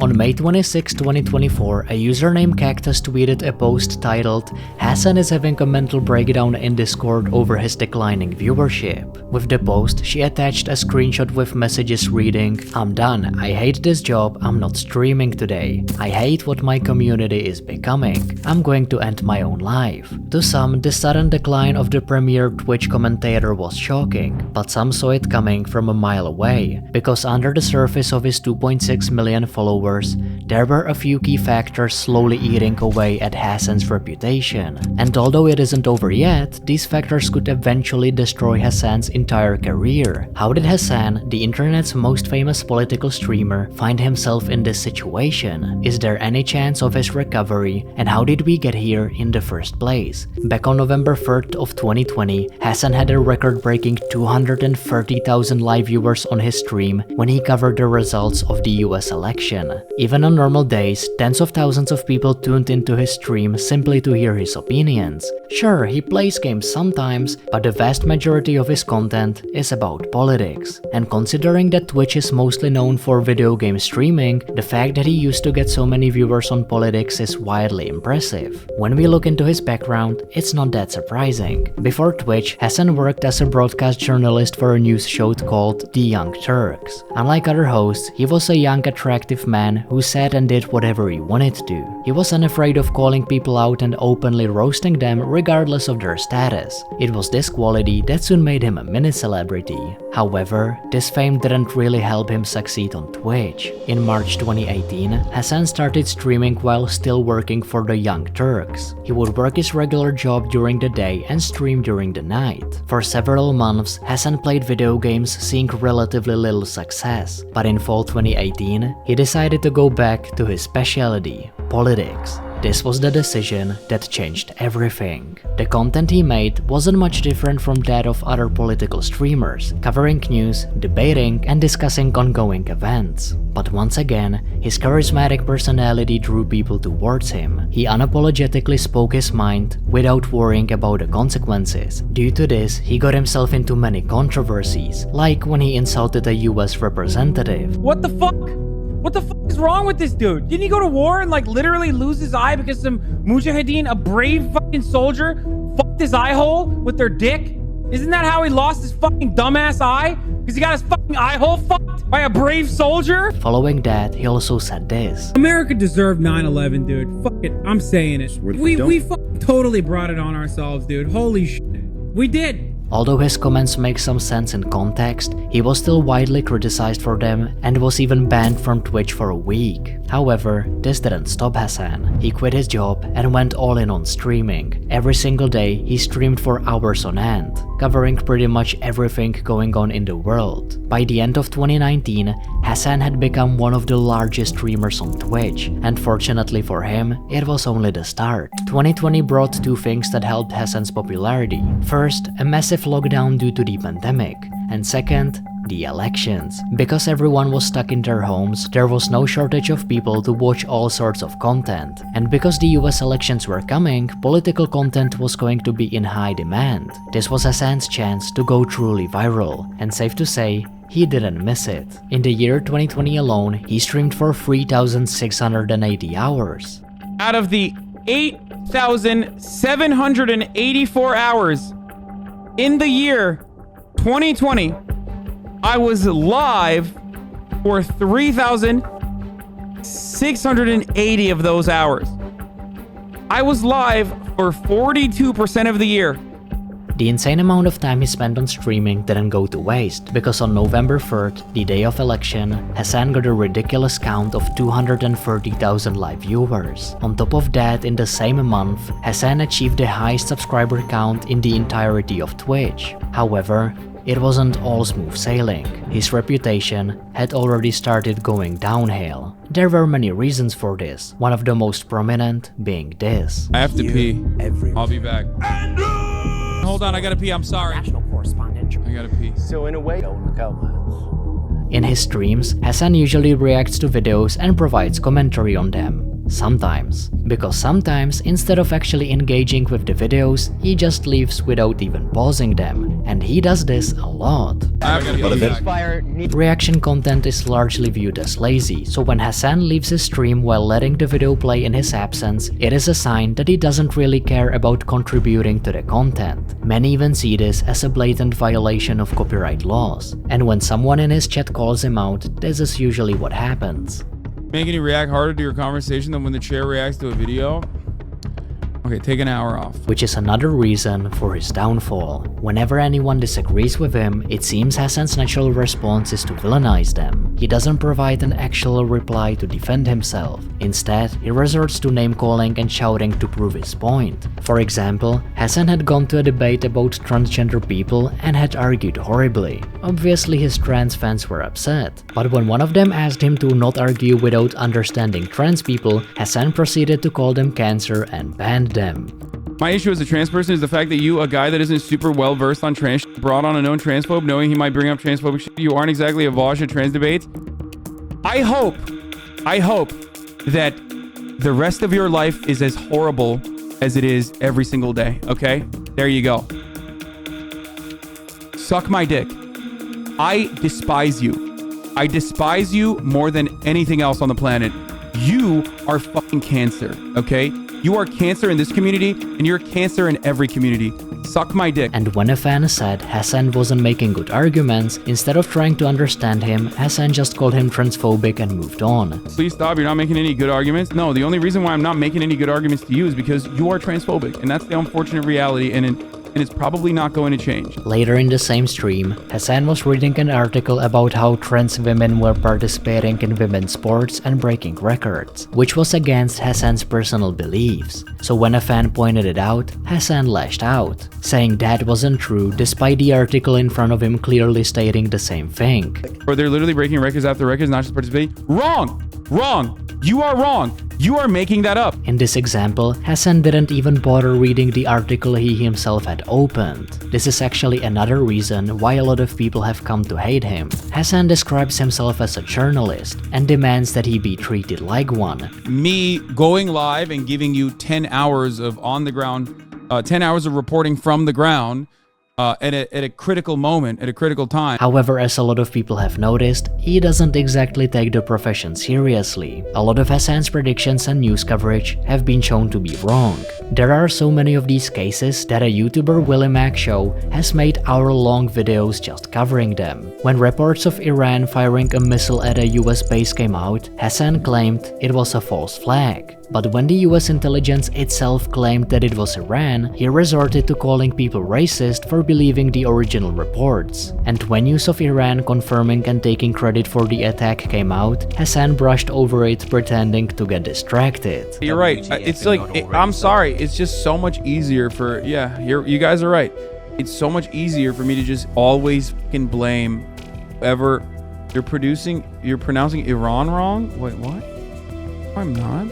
On May 26, 2024, a user named Cactus tweeted a post titled, "Hasan is having a mental breakdown in Discord over his declining viewership." With the post, she attached a screenshot with messages reading, "I'm done, I hate this job, I'm not streaming today. I hate what my community is becoming. I'm going to end my own life." To some, the sudden decline of the premier Twitch commentator was shocking, but some saw it coming from a mile away, because under the surface of his 2.6 million followers, there were a few key factors slowly eating away at Hasan's reputation. And although it isn't over yet, these factors could eventually destroy Hasan's entire career. How did Hasan, the internet's most famous political streamer, find himself in this situation? Is there any chance of his recovery? And how did we get here in the first place? Back on November 3rd of 2020, Hasan had a record-breaking 230,000 live viewers on his stream when he covered the results of the US election. Even on normal days, tens of thousands of people tuned into his stream simply to hear his opinions. Sure, he plays games sometimes, but the vast majority of his content is about politics. And considering that Twitch is mostly known for video game streaming, the fact that he used to get so many viewers on politics is wildly impressive. When we look into his background, it's not that surprising. Before Twitch, Hasan worked as a broadcast journalist for a news show called The Young Turks. Unlike other hosts, he was a young, attractive man who said and did whatever he wanted to. He was unafraid of calling people out and openly roasting them regardless of their status. It was this quality that soon made him a mini-celebrity. However, this fame didn't really help him succeed on Twitch. In March 2018, Hasan started streaming while still working for the Young Turks. He would work his regular job during the day and stream during the night. For several months, Hasan played video games, seeing relatively little success. But in fall 2018, he decided to go back to his specialty, politics. This was the decision that changed everything. The content he made wasn't much different from that of other political streamers, covering news, debating, and discussing ongoing events. But once again, his charismatic personality drew people towards him. He unapologetically spoke his mind without worrying about the consequences. Due to this, he got himself into many controversies, like when he insulted a US representative. What the fuck? What the fuck is wrong with this dude? Didn't he go to war and like literally lose his eye because some mujahideen, a brave fucking soldier, fucked his eye hole with their dick? Isn't that how he lost his fucking dumbass eye? Because he got his fucking eye hole fucked by a brave soldier? Following that, he also said this. America deserved 9/11, dude. Fuck it. I'm saying it. We fucking totally brought it on ourselves, dude. Holy shit. We did. Although his comments make some sense in context, he was still widely criticized for them and was even banned from Twitch for a week. However, this didn't stop Hasan. He quit his job and went all in on streaming. Every single day, he streamed for hours on end, covering pretty much everything going on in the world. By the end of 2019, Hasan had become one of the largest streamers on Twitch, and fortunately for him, it was only the start. 2020 brought two things that helped Hasan's popularity. First, a massive lockdown due to the pandemic, and second, the elections. Because everyone was stuck in their homes, there was no shortage of people to watch all sorts of content. And because the US elections were coming, political content was going to be in high demand. This was Hasan's chance to go truly viral, and safe to say, he didn't miss it. In the year 2020 alone, he streamed for 3,680 hours. Out of the 8,784 hours in the year 2020, I was live for 3,680 of those hours. I was live for 42% of the year. The insane amount of time he spent on streaming didn't go to waste, because on November 3rd, the day of election, Hasan got a ridiculous count of 230,000 live viewers. On top of that, in the same month, Hasan achieved the highest subscriber count in the entirety of Twitch. However, it wasn't all smooth sailing. His reputation had already started going downhill. There were many reasons for this, one of the most prominent being this. I have to pee. I'll be back. Hold on, I gotta pee, I'm sorry. National correspondent. I gotta pee. So in a way, don't look out, Miles. In his streams, Hasan usually reacts to videos and provides commentary on them. Sometimes. Because sometimes, instead of actually engaging with the videos, he just leaves without even pausing them. And he does this a lot. Reaction content is largely viewed as lazy, so when Hasan leaves his stream while letting the video play in his absence, it is a sign that he doesn't really care about contributing to the content. Many even see this as a blatant violation of copyright laws. And when someone in his chat calls him out, this is usually what happens. Making you react harder to your conversation than when the chair reacts to a video? Okay, take an hour off. Which is another reason for his downfall. Whenever anyone disagrees with him, it seems Hasan's natural response is to villainize them. He doesn't provide an actual reply to defend himself. Instead, he resorts to name-calling and shouting to prove his point. For example, Hasan had gone to a debate about transgender people and had argued horribly. Obviously, his trans fans were upset. But when one of them asked him to not argue without understanding trans people, Hasan proceeded to call them cancer and banned them. My issue as a trans person is the fact that you, a guy that isn't super well versed on trans, brought on a known transphobe knowing he might bring up transphobic shit. You aren't exactly a Vosh at trans debates. I hope that the rest of your life is as horrible as it is every single day, okay? There you go. Suck my dick. I despise you. I despise you more than anything else on the planet. You are fucking cancer, okay? You are cancer in this community, and you're cancer in every community. Suck my dick. And when a fan said Hasan wasn't making good arguments, instead of trying to understand him, Hasan just called him transphobic and moved on. Please stop, you're not making any good arguments. No, the only reason why I'm not making any good arguments to you is because you are transphobic, and that's the unfortunate reality, and it's probably not going to change. Later in the same stream, Hasan was reading an article about how trans women were participating in women's sports and breaking records, which was against Hasan's personal beliefs. So when a fan pointed it out, Hasan lashed out, saying that wasn't true despite the article in front of him clearly stating the same thing. Or they're literally breaking records after records, not just participating. Wrong! Wrong! You are wrong! You are making that up! In this example, Hasan didn't even bother reading the article he himself had opened. This is actually another reason why a lot of people have come to hate him. Hasan describes himself as a journalist and demands that he be treated like one. Me going live and giving you 10 hours of on the ground, 10 hours of reporting from the ground, at a critical moment, at a critical time. However, as a lot of people have noticed, he doesn't exactly take the profession seriously. A lot of Hasan's predictions and news coverage have been shown to be wrong. There are so many of these cases that a YouTuber Willie Mac Show has made hour-long videos just covering them. When reports of Iran firing a missile at a US base came out, Hasan claimed it was a false flag. But when the US intelligence itself claimed that it was Iran, he resorted to calling people racist for believing the original reports. And when news of Iran confirming and taking credit for the attack came out, Hasan brushed over it pretending to get distracted. You're right. It's like, I'm sorry, it's just so much easier for, yeah, you guys are right. It's so much easier for me to just always fucking blame whoever you're pronouncing Iran wrong? Wait, what? I'm not.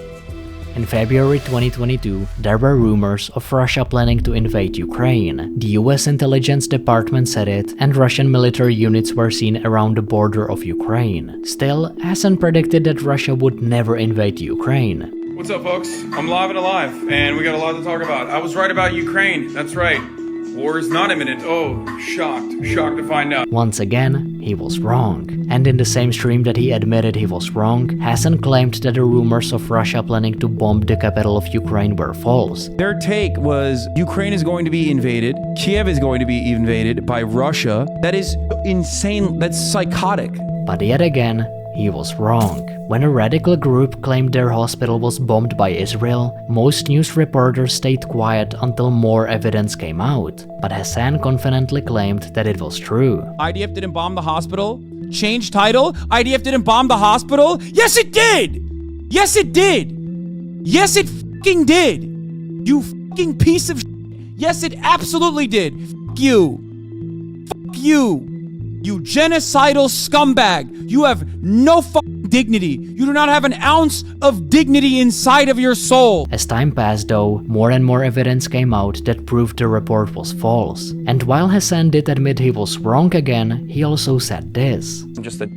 In February 2022, there were rumors of Russia planning to invade Ukraine. The US intelligence department said it, and Russian military units were seen around the border of Ukraine. Still, Hasan predicted that Russia would never invade Ukraine. What's up, folks? I'm live and alive, and we got a lot to talk about. I was right about Ukraine. That's right. War is not imminent. Oh, shocked to find out. Once again, he was wrong. And in the same stream that he admitted he was wrong, Hasan claimed that the rumors of Russia planning to bomb the capital of Ukraine were false. Their take was Ukraine is going to be invaded, Kiev is going to be invaded by Russia. That is insane. That's psychotic. But yet again, he was wrong. When a radical group claimed their hospital was bombed by Israel, most news reporters stayed quiet until more evidence came out. But Hasan confidently claimed that it was true. IDF didn't bomb the hospital? Change title? IDF didn't bomb the hospital? Yes, it did! Yes, it did! Yes, it fucking did! You fucking piece of shit! Yes, it absolutely did! Fuck you! Fuck you! You genocidal scumbag! You have no fucking dignity! You do not have an ounce of dignity inside of your soul! As time passed though, more and more evidence came out that proved the report was false. And while Hasan did admit he was wrong again, he also said this. Just a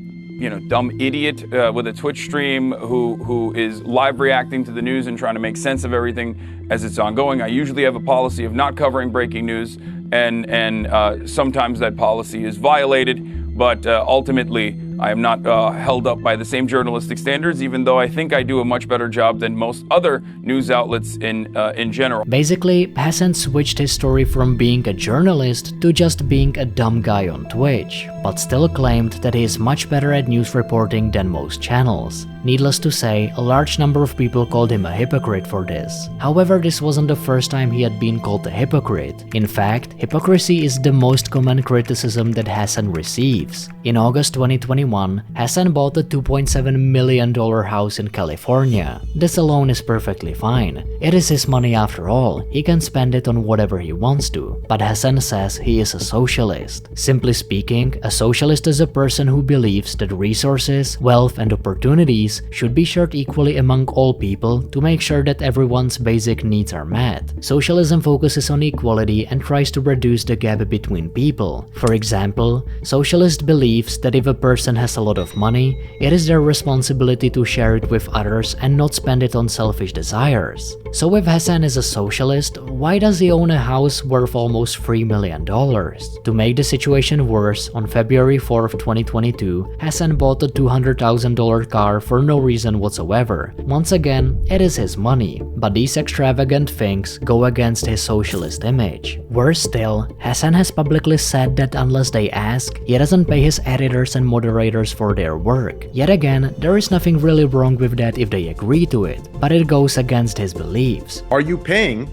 dumb idiot with a Twitch stream who is live reacting to the news and trying to make sense of everything as it's ongoing. I usually have a policy of not covering breaking news, and sometimes that policy is violated, but ultimately I am not held up by the same journalistic standards, even though I think I do a much better job than most other news outlets in general. Basically, Hasan switched his story from being a journalist to just being a dumb guy on Twitch, but still claimed that he is much better at news reporting than most channels. Needless to say, a large number of people called him a hypocrite for this. However, this wasn't the first time he had been called a hypocrite. In fact, hypocrisy is the most common criticism that Hasan receives. In August 2021, Hasan bought a $2.7 million house in California. This alone is perfectly fine. It is his money after all, he can spend it on whatever he wants to. But Hasan says he is a socialist. Simply speaking, a socialist is a person who believes that resources, wealth, and opportunities should be shared equally among all people to make sure that everyone's basic needs are met. Socialism focuses on equality and tries to reduce the gap between people. For example, socialist believes that if a person has a lot of money, it is their responsibility to share it with others and not spend it on selfish desires. So if Hasan is a socialist, why does he own a house worth almost $3 million? To make the situation worse, on February 4th, 2022, Hasan bought a $200,000 car for no reason whatsoever. Once again, it is his money, but these extravagant things go against his socialist image. Worse still, Hasan has publicly said that unless they ask, he doesn't pay his editors and moderators for their work. Yet again, there is nothing really wrong with that if they agree to it, but it goes against his beliefs. Are you paying,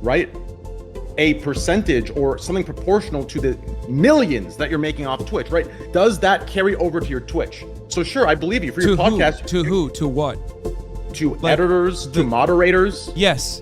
right, a percentage or something proportional to the millions that you're making off Twitch, right? Does that carry over to your Twitch? So sure, I believe you for your podcast. To who? To what? To editors, to moderators. Yes.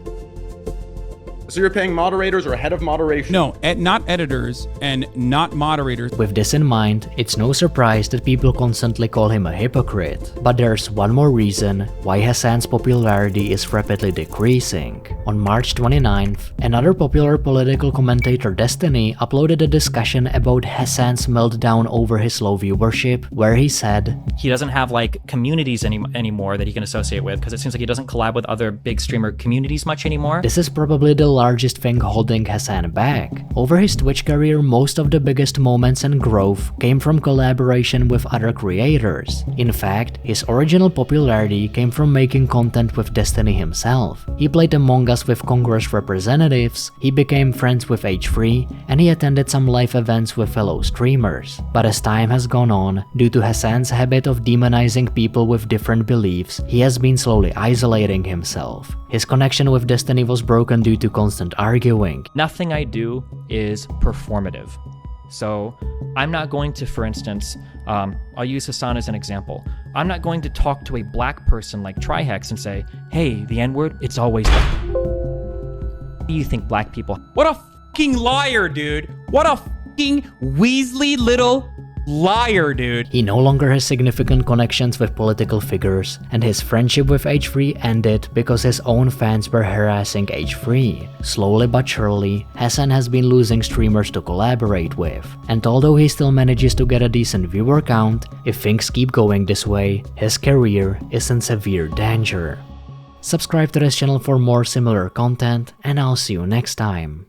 So you're paying moderators or a head of moderation? No, not editors and not moderators. With this in mind, it's no surprise that people constantly call him a hypocrite. But there's one more reason why Hasan's popularity is rapidly decreasing. On March 29th, another popular political commentator, Destiny, uploaded a discussion about Hasan's meltdown over his low viewership, where he said, he doesn't have like communities anymore that he can associate with, because it seems like he doesn't collab with other big streamer communities much anymore. This is probably the largest thing holding Hasan back. Over his Twitch career, most of the biggest moments and growth came from collaboration with other creators. In fact, his original popularity came from making content with Destiny himself. He played Among Us with Congress representatives, he became friends with H3, and he attended some live events with fellow streamers. But as time has gone on, due to Hasan's habit of demonizing people with different beliefs, he has been slowly isolating himself. His connection with Destiny was broken due to constant arguing. Nothing I do is performative. So I'm not going to, for instance, I'll use Hasan as an example. I'm not going to talk to a black person like Trihex and say, hey, the N-word, it's always what do you think black people? What a fucking liar, dude. What a fucking Weasley little liar, dude. He no longer has significant connections with political figures, and his friendship with H3 ended because his own fans were harassing H3. Slowly but surely, Hasan has been losing streamers to collaborate with, and although he still manages to get a decent viewer count, if things keep going this way, his career is in severe danger. Subscribe to this channel for more similar content, and I'll see you next time.